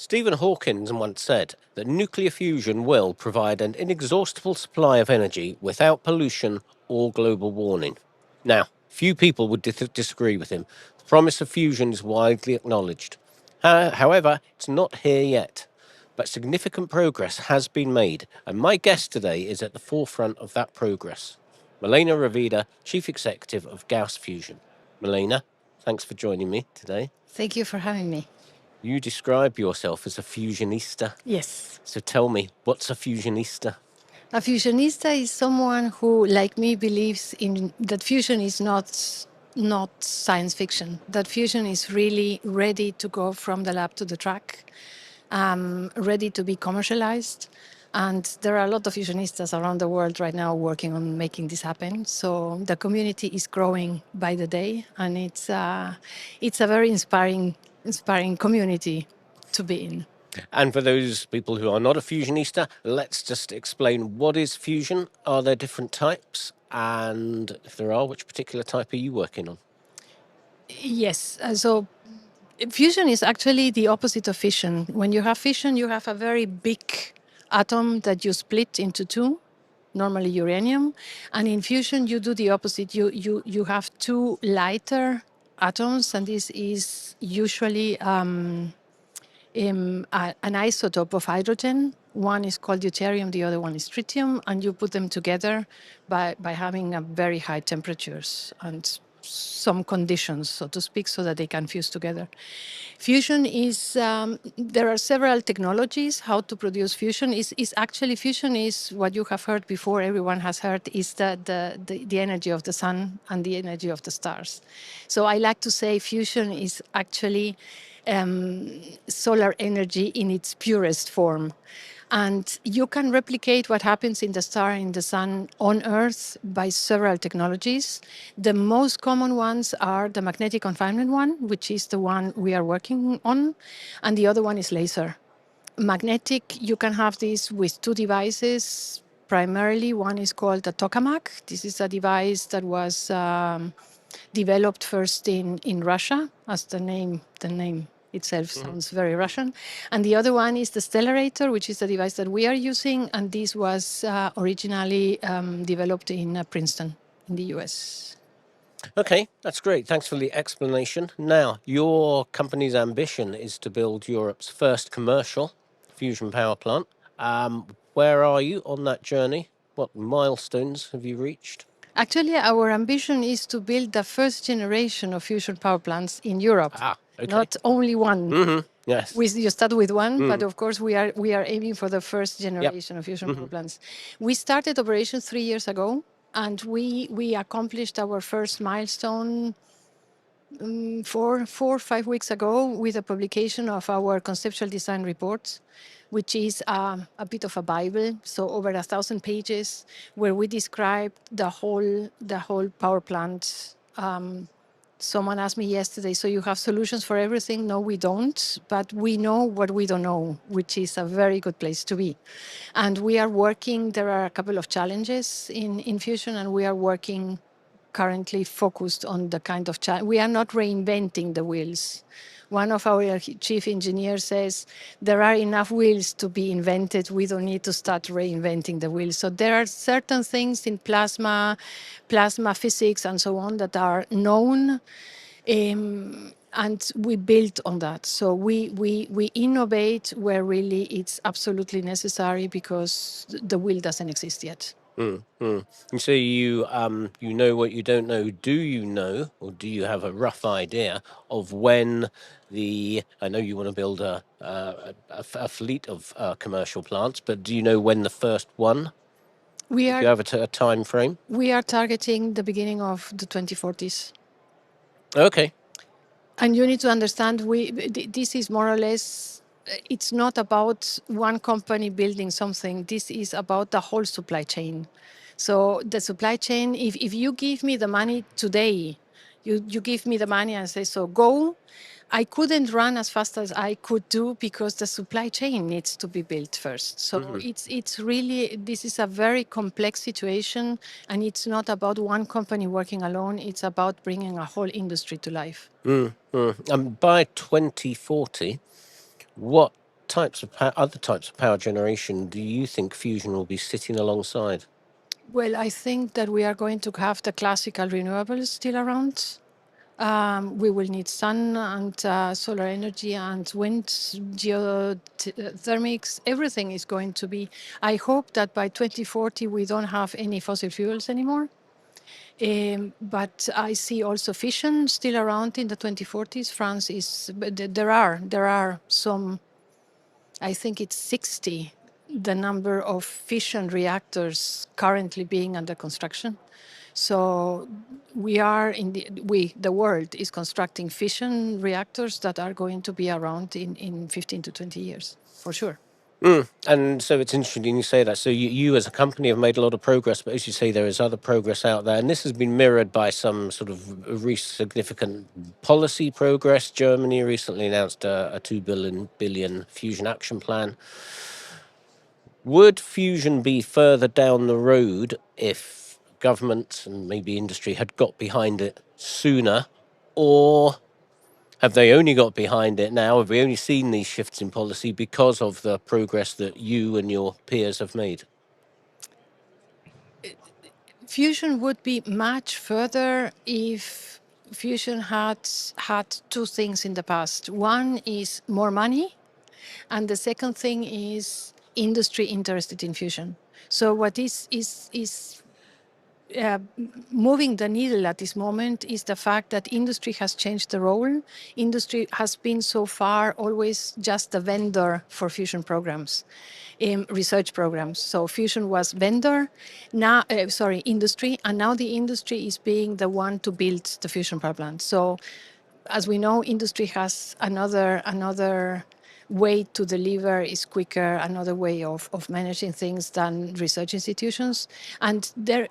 Stephen Hawking once said that nuclear fusion will provide an inexhaustible supply of energy without pollution or global warming. Now, few people would disagree with him. The promise of fusion is widely acknowledged. However, it's not here yet. But significant progress has been made, and my guest today is at the forefront of that progress. Milena Roveda, Chief Executive of Gauss Fusion. Milena, thanks for joining me today. Thank you for having me. You describe yourself as a fusionista. Yes. So tell me, what's a fusionista? A fusionista is someone who, like me, believes in that fusion is not science fiction. That fusion is really ready to go from the lab to the track, ready to be commercialized. And there are a lot of fusionistas around the world right now working on making this happen. So the community is growing by the day, and it's a very inspiring community to be in. And for those people who are not a fusionista, let's just explain what is fusion. Are there different types? And if there are, which particular type are you working on? Yes. So fusion is actually the opposite of fission. When you have fission, you have a very big atom that you split into two, normally uranium. And in fusion, you do the opposite. You have two lighter atoms, and this is usually an isotope of hydrogen. One is called deuterium, the other one is tritium, and you put them together by having a very high temperatures and some conditions, so to speak, so that they can fuse together. Fusion is, there are several technologies how to produce fusion. Fusion is what you have heard before, everyone has heard, is the energy of the sun and the energy of the stars. So I like to say fusion is actually solar energy in its purest form. And you can replicate what happens in the star and in the sun on Earth by several technologies. The most common ones are the magnetic confinement one, which is the one we are working on, and the other one is laser. Magnetic, you can have this with two devices. Primarily, one is called the tokamak. This is a device that was developed first in Russia, as the name itself sounds very Russian. And the other one is the stellarator, which is the device that we are using. And this was originally developed in Princeton in the US. Okay, that's great. Thanks for the explanation. Now, your company's ambition is to build Europe's first commercial fusion power plant. Where are you on that journey? What milestones have you reached? Actually, our ambition is to build the first generation of fusion power plants in Europe. Okay. Not only one. Mm-hmm. Yes. You start with one, but of course we are aiming for the first generation of fusion power plants. We started operations 3 years ago, and we accomplished our first milestone 4 or 5 weeks ago with the publication of our conceptual design report, which is a bit of a Bible, so over 1,000 pages, where we describe the whole power plant. Someone asked me yesterday, so you have solutions for everything? No, we don't, but we know what we don't know, which is a very good place to be. And we are working, there are a couple of challenges in fusion, and we are working currently focused on the kind of challenge. We are not reinventing the wheels. One of our chief engineers says, there are enough wheels to be invented. We don't need to start reinventing the wheels. So there are certain things in plasma physics and so on that are known, and we build on that. So we innovate where really it's absolutely necessary because the wheel doesn't exist yet. And so you know what you don't know. Do you know, or do you have a rough idea of when I know you want to build a fleet of commercial plants, but do you know when the first one? Do you have a time frame? We are targeting the beginning of the 2040s. Okay. And you need to understand, this is more or less, it's not about one company building something. This is about the whole supply chain. So the supply chain, if you give me the money today, you give me the money and say, so go. I couldn't run as fast as I could do because the supply chain needs to be built first. So it's really, this is a very complex situation, and it's not about one company working alone. It's about bringing a whole industry to life. And by 2040, what other types of power generation do you think fusion will be sitting alongside? Well, I think that we are going to have the classical renewables still around. We will need sun and solar energy and wind, geothermics. Everything is going to be. I hope that by 2040 we don't have any fossil fuels anymore. But I see also fission still around in the 2040s. France is, but there are some, I think it's 60, the number of fission reactors currently being under construction. So the world is constructing fission reactors that are going to be around in 15 to 20 years, for sure. And so it's interesting you say that. So you as a company have made a lot of progress, but as you say, there is other progress out there. And this has been mirrored by some sort of significant policy progress. Germany recently announced a 2 billion fusion action plan. Would fusion be further down the road if government and maybe industry had got behind it sooner? Or have they only got behind it now? Have we only seen these shifts in policy because of the progress that you and your peers have made? Fusion would be much further if fusion had two things in the past. One is more money, and the second thing is industry interested in fusion. So what is moving the needle at this moment is the fact that industry has changed the role. Industry has been so far always just a vendor for fusion programs, research programs. So fusion was vendor, now industry, and now the industry is being the one to build the fusion power plant. So as we know, industry has another way to deliver is quicker, another way of managing things than research institutions. And there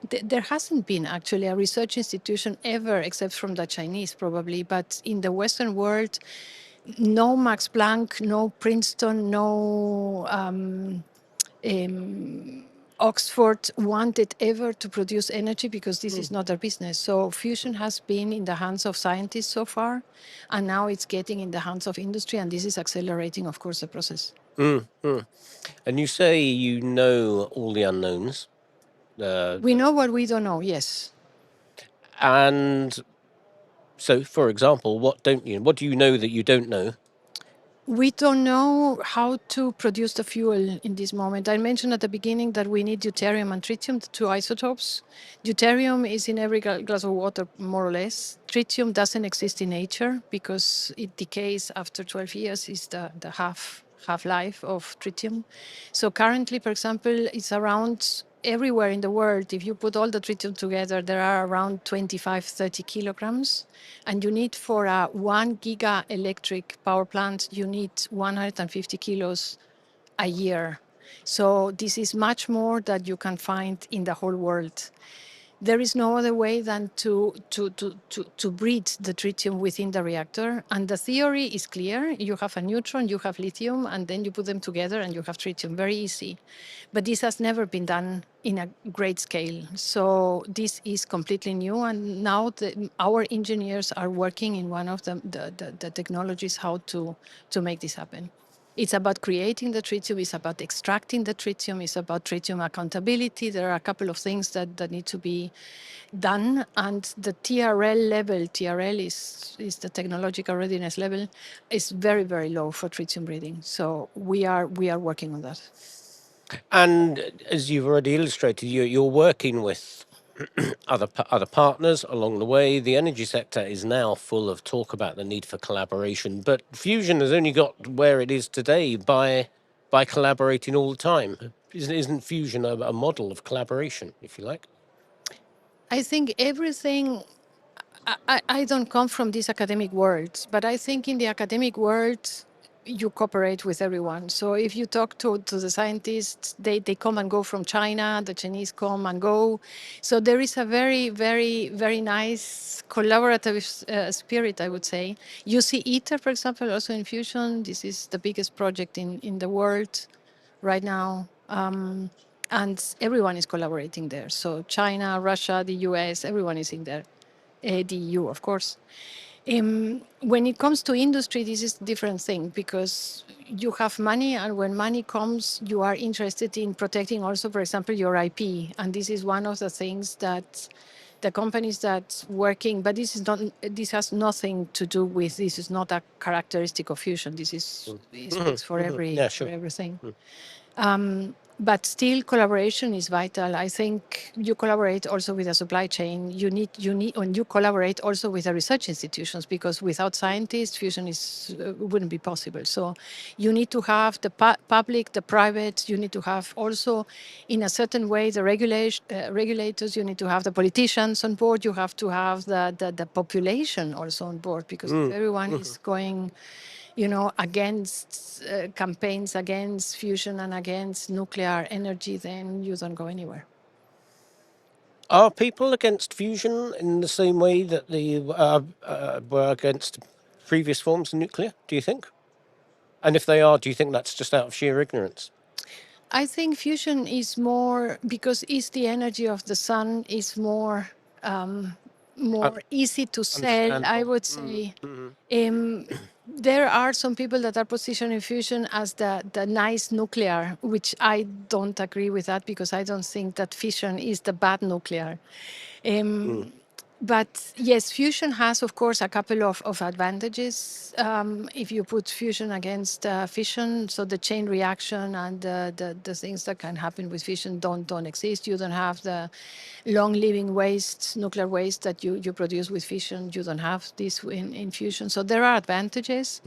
hasn't been actually a research institution ever, except from the Chinese probably, but in the Western world, no Max Planck, no Princeton, no Oxford wanted ever to produce energy because this is not their business. So fusion has been in the hands of scientists so far, and now it's getting in the hands of industry, and this is accelerating, of course, the process. And you say you know all the unknowns. We know what we don't know, yes. And so, for example, what don't you? What do you know that you don't know? We don't know how to produce the fuel in this moment. I mentioned at the beginning that we need deuterium and tritium, the two isotopes. Deuterium is in every glass of water, more or less. Tritium doesn't exist in nature because it decays after 12 years, is the half-life of tritium. So currently, for example, it's around everywhere in the world. If you put all the tritium together, there are around 25, 30 kilograms. And you need for a 1 giga electric power plant, you need 150 kilos a year. So this is much more that you can find in the whole world. There is no other way than to breed the tritium within the reactor. And the theory is clear. You have a neutron, you have lithium, and then you put them together and you have tritium. Very easy. But this has never been done in a great scale. So this is completely new. And now our engineers are working in one of the technologies how to make this happen. It's about creating the tritium, it's about extracting the tritium, it's about tritium accountability. There are a couple of things that need to be done. And the TRL level, TRL is the technological readiness level, is very, very low for tritium breeding. So we are working on that. And as you've already illustrated, you're working with other partners along the way. The energy sector is now full of talk about the need for collaboration, but fusion has only got where it is today by collaborating all the time. Isn't fusion a model of collaboration, if you like? I think everything. I don't come from this academic world, but I think in the academic world, you cooperate with everyone. So if you talk to the scientists, they come and go from China, the Chinese come and go. So there is a very, very, very nice collaborative spirit, I would say. You see ITER, for example, also in fusion. This is the biggest project in the world right now. And everyone is collaborating there. So China, Russia, the US, everyone is in there. The EU, of course. When it comes to industry, this is a different thing because you have money, and when money comes, you are interested in protecting also, for example, your IP. And this is one of the things that the companies that working, but this is not. This has nothing to do with. This is not a characteristic of fusion. This is it speaks for Yeah, for sure. everything. But still, collaboration is vital. I think you collaborate also with the supply chain. And you collaborate also with the research institutions, because without scientists, fusion is wouldn't be possible. So you need to have the public, the private. You need to have also, in a certain way, the regulators. You need to have the politicians on board. You have to have the population also on board, because if everyone is going, against campaigns against fusion and against nuclear energy, then you don't go anywhere. Are people against fusion in the same way that they were against previous forms of nuclear, do you think? And if they are, do you think that's just out of sheer ignorance? I think fusion is more because it's the energy of the sun, is more easy to sell, I Understandable. would say. There are some people that are positioning fusion as the nice nuclear, which I don't agree with that, because I don't think that fission is the bad nuclear. But yes, fusion has, of course, a couple of advantages. If you put fusion against fission, so the chain reaction and the things that can happen with fission don't exist. You don't have the long-living waste, nuclear waste that you produce with fission. You don't have this in fusion. So there are advantages.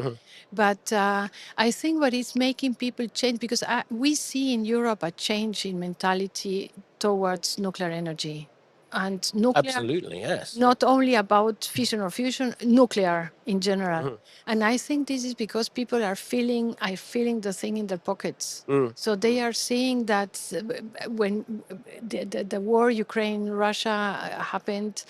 But I think what is making people change, because we see in Europe a change in mentality towards nuclear energy. And nuclear, Absolutely, yes. not only about fission or fusion, nuclear in general. And I think this is because people are feeling the thing in their pockets. So they are seeing that when the war Ukraine Russia happened,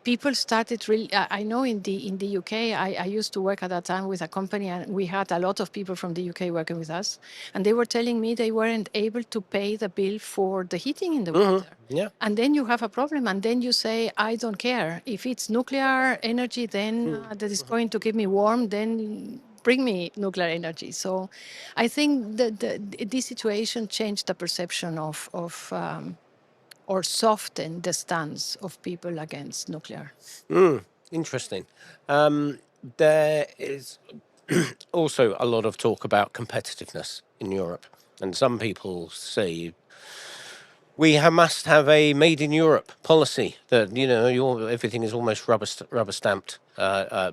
people started really. I know in the UK, I used to work at that time with a company, and we had a lot of people from the UK working with us, and they were telling me they weren't able to pay the bill for the heating in the winter. Yeah. And then you have a problem, and then you say, I don't care. If it's nuclear energy, then that is going to keep me warm, then bring me nuclear energy. So I think that this situation changed the perception or softened the stance of people against nuclear. Interesting. There is also a lot of talk about competitiveness in Europe, and some people say we must have a made in Europe policy that everything is almost rubber stamped,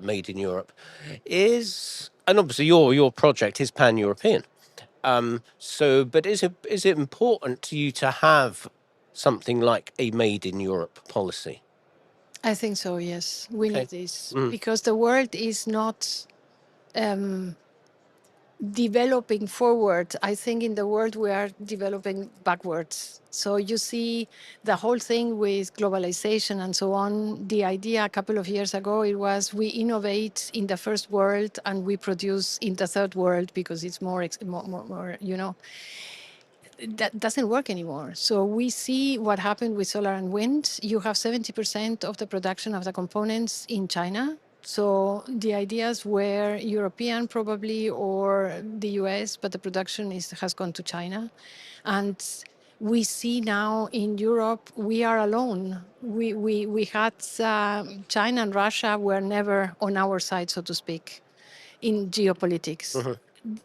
made in Europe. And obviously your project is pan European. But is it important to you to have something like a made in Europe policy? I think so, yes. We Okay. need this because the world is not developing forward. I think in the world we are developing backwards. So you see the whole thing with globalization and so on. The idea a couple of years ago, it was we innovate in the first world and we produce in the third world because it's more. That doesn't work anymore. So we see what happened with solar and wind. You have 70% of the production of the components in China. So the ideas were European probably or the US, but the production has gone to China. And we see now in Europe, we are alone. We had China and Russia were never on our side, so to speak, in geopolitics.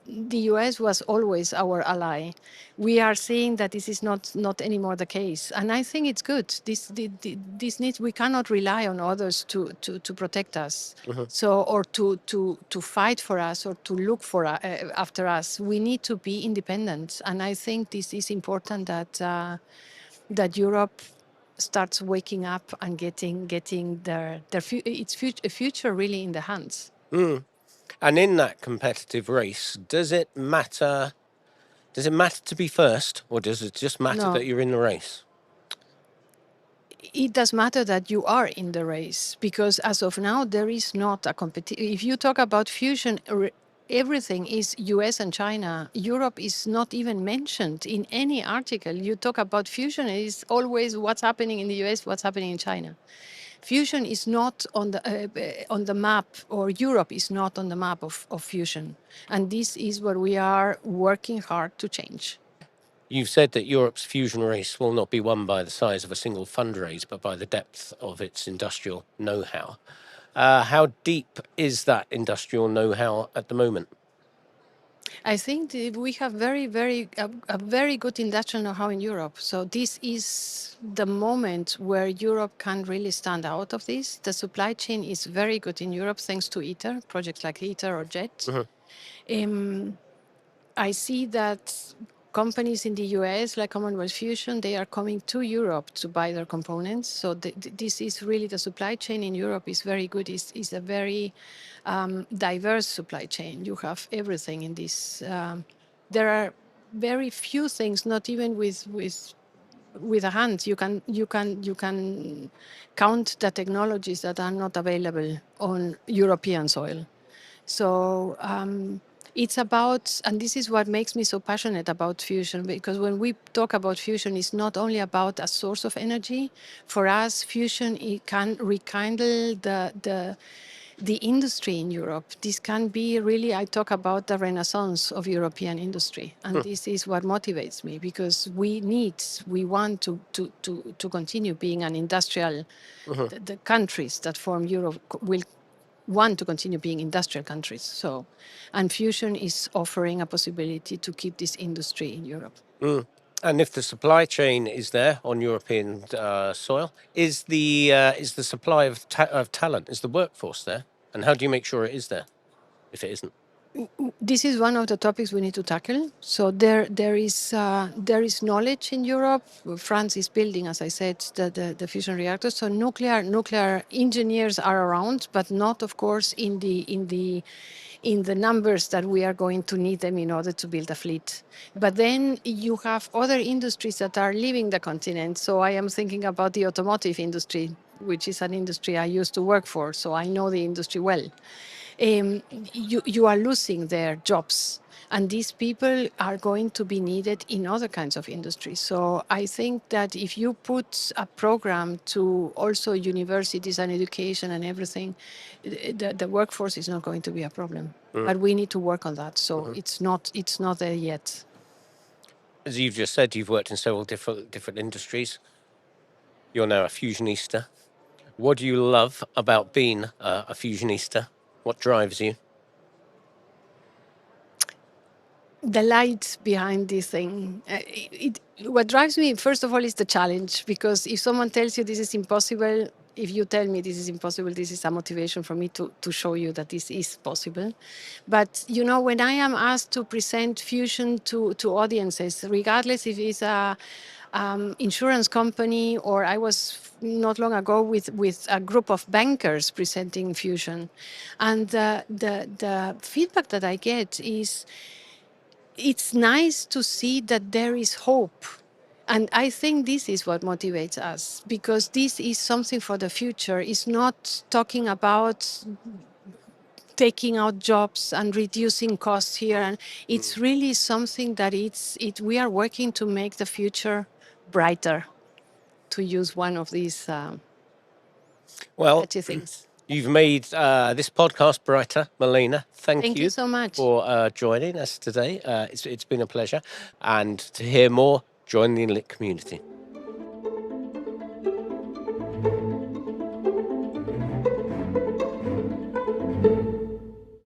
The US was always our ally. We are seeing that this is not anymore the case, and I think it's good. This needs. We cannot rely on others to protect us, so or to fight for us or to look for after us. We need to be independent, and I think this is important that Europe starts waking up and getting its future really in the hands. And in that competitive race, does it matter? Does it matter to be first, or does it just matter No. that you're in the race? It does matter that you are in the race, because as of now there is not a competition. If you talk about fusion, everything is US and China. Europe is not even mentioned in any article. You talk about fusion, it is always what's happening in the US, what's happening in China. Fusion is not on the map, or Europe is not on the map of fusion. And this is what we are working hard to change. You've said that Europe's fusion race will not be won by the size of a single fundraise, but by the depth of its industrial know-how. How deep is that industrial know-how at the moment? I think that we have a very good industrial know-how in Europe. So this is the moment where Europe can really stand out of this. The supply chain is very good in Europe thanks to ITER, projects like ITER or JET. I see that companies in the US, like Commonwealth Fusion, they are coming to Europe to buy their components. So this is really, the supply chain in Europe is very good. It's a very diverse supply chain. You have everything in this. There are very few things, not even with a hand. You can count the technologies that are not available on European soil. So it's about, and this is what makes me so passionate about fusion, because when we talk about fusion, it's not only about a source of energy. For us, fusion, it can rekindle the industry in Europe. This can be really, I talk about the renaissance of European industry. And this is what motivates me, because we want to continue being an industrial, the countries that form Europe will want to continue being industrial countries. So, and fusion is offering a possibility to keep this industry in Europe. And if the supply chain is there on European soil, is the supply of talent, is the workforce there? And how do you make sure it is there if it isn't? This is one of the topics we need to tackle. So there is knowledge in Europe. France is building, as I said, the fusion reactors. So nuclear engineers are around, but not, of course, in the numbers that we are going to need them in order to build a fleet. But then you have other industries that are leaving the continent. So I am thinking about the automotive industry, which is an industry I used to work for. So I know the industry well. You are losing their jobs. And these people are going to be needed in other kinds of industries. So I think that if you put a program to also universities and education and everything, the workforce is not going to be a problem. But we need to work on that. So it's not there yet. As you've just said, you've worked in several different industries. You're now a fusionista. What do you love about being a fusionista? What drives you? The light behind this thing. What drives me, first of all, is the challenge. Because if someone tells you this is impossible, if you tell me this is impossible, this is a motivation for me to show you that this is possible. But, when I am asked to present fusion to audiences, regardless if it's a insurance company, or I was not long ago with a group of bankers presenting fusion, and the feedback that I get is, it's nice to see that there is hope. And I think this is what motivates us, because this is something for the future. It's not talking about taking out jobs and reducing costs here. And it's really something that we are working to make the future brighter, to use one of these catchy things. You've made this podcast brighter, Milena. Thank you so much for joining us today. It's been a pleasure. And to hear more, join the Enlit community.